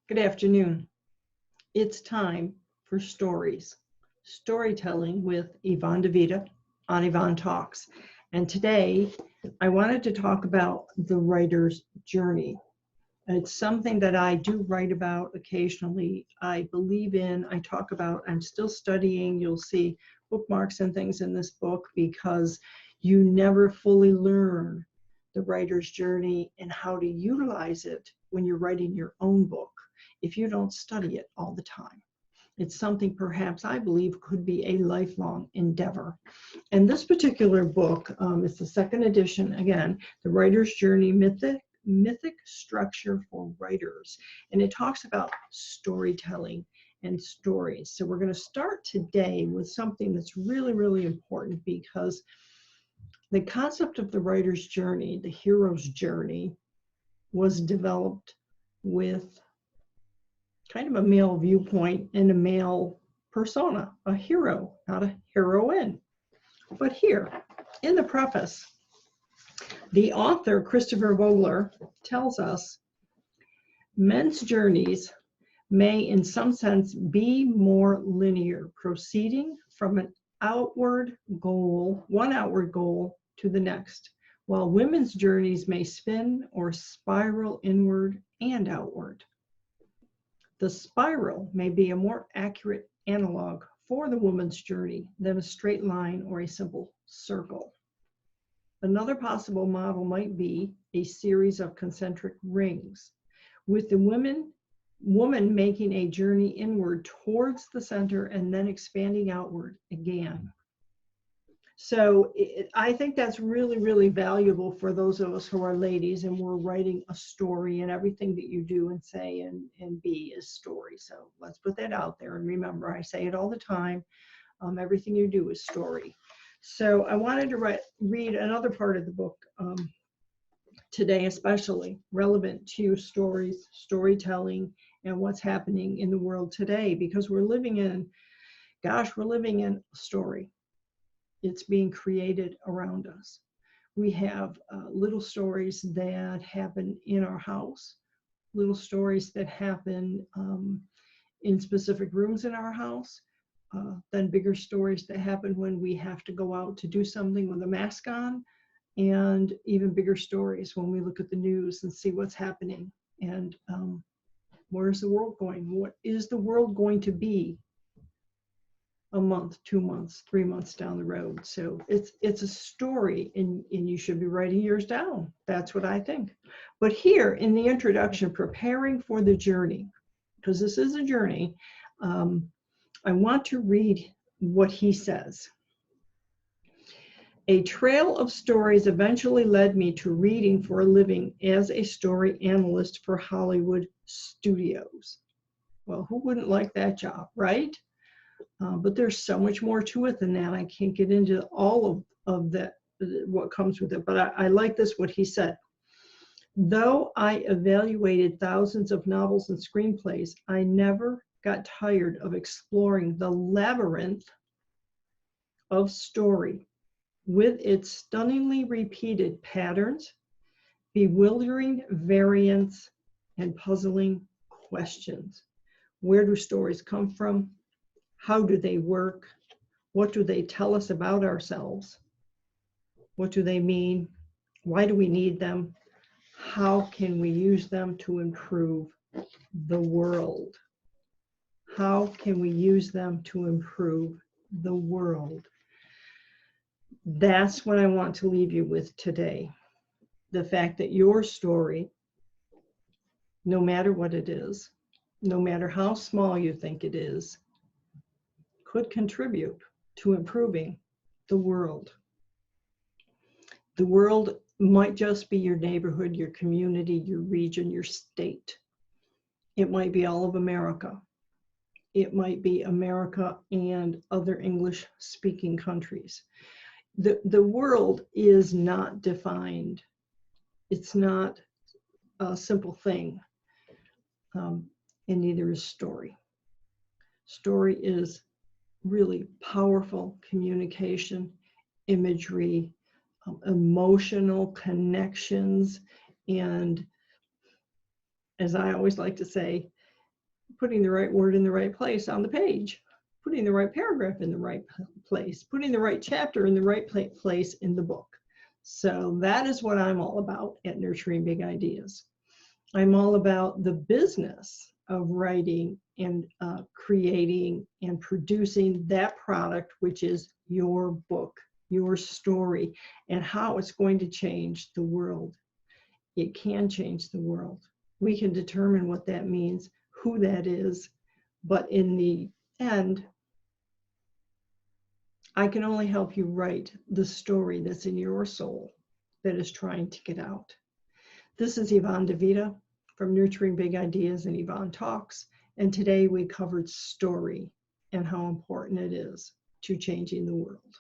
Good afternoon. It's time for stories. Storytelling with Yvonne on Yvonne Talks. And today I wanted to talk about the writer's journey. It's something that I do write about occasionally. I believe in, I talk about, I'm still studying. You'll see bookmarks and things in this book because you never fully learn the writer's journey and how to utilize it when you're writing your own book if you don't study it all the time. It's something perhaps I believe could be a lifelong endeavor. And this particular book is the second edition, again, The Writer's Journey, Mythic Structure for Writers. And it talks about storytelling and stories. So we're going to start today with something that's really, really important because the concept of the writer's journey, the hero's journey, was developed with kind of a male viewpoint and a male persona, a hero, not a heroine. But here, in the preface, the author, Christopher Vogler, tells us men's journeys may in some sense be more linear, proceeding from one outward goal to the next, while women's journeys may spin or spiral inward and outward. The spiral may be a more accurate analog for the woman's journey than a straight line or a simple circle. Another possible model might be a series of concentric rings, with the woman making a journey inward towards the center and then expanding outward again. So I think that's really, really valuable for those of us who are ladies and we're writing a story, and everything that you do and say and be is story. So let's put that out there. And remember, I say it all the time, everything you do is story. So I wanted to read another part of the book today, especially relevant to stories, storytelling, and what's happening in the world today, because we're living in a story. It's being created around us. We have little stories that happen in our house, little stories that happen in specific rooms in our house, then bigger stories that happen when we have to go out to do something with a mask on, and even bigger stories when we look at the news and see what's happening and where's the world going? What is the world going to be a month, 2 months, 3 months down the road? So it's a story, and you should be writing yours down. That's what I think. But here in the introduction, preparing for the journey, because this is a journey, I want to read what he says. A trail of stories eventually led me to reading for a living as a story analyst for Hollywood studios. Well, who wouldn't like that job, right? But there's so much more to it than that. I can't get into all of that, what comes with it, but I like this, what he said. Though I evaluated thousands of novels and screenplays, I never got tired of exploring the labyrinth of story with its stunningly repeated patterns, bewildering variants, and puzzling questions. Where do stories come from? How do they work? What do they tell us about ourselves? What do they mean? Why do we need them? How can we use them to improve the world? How can we use them to improve the world? That's what I want to leave you with today. The fact that your story, no matter what it is, no matter how small you think it is, could contribute to improving the world. The world might just be your neighborhood, your community, your region, your state. It might be all of America. It might be America and other English-speaking countries. The world is not defined. It's not a simple thing, and neither is story. Story is really powerful communication, imagery, emotional connections, and as I always like to say, putting the right word in the right place on the page, putting the right paragraph in the right place, putting the right chapter in the right place in the book. So that is what I'm all about at Nurturing Big Ideas. I'm all about the business of writing and creating and producing that product, which is your book, your story, and how it's going to change the world. It can change the world. We can determine what that means, who that is, but in the end, I can only help you write the story that's in your soul that is trying to get out. This is Yvonne DeVita from Nurturing Big Ideas and Yvonne Talks, and today we covered story and how important it is to changing the world.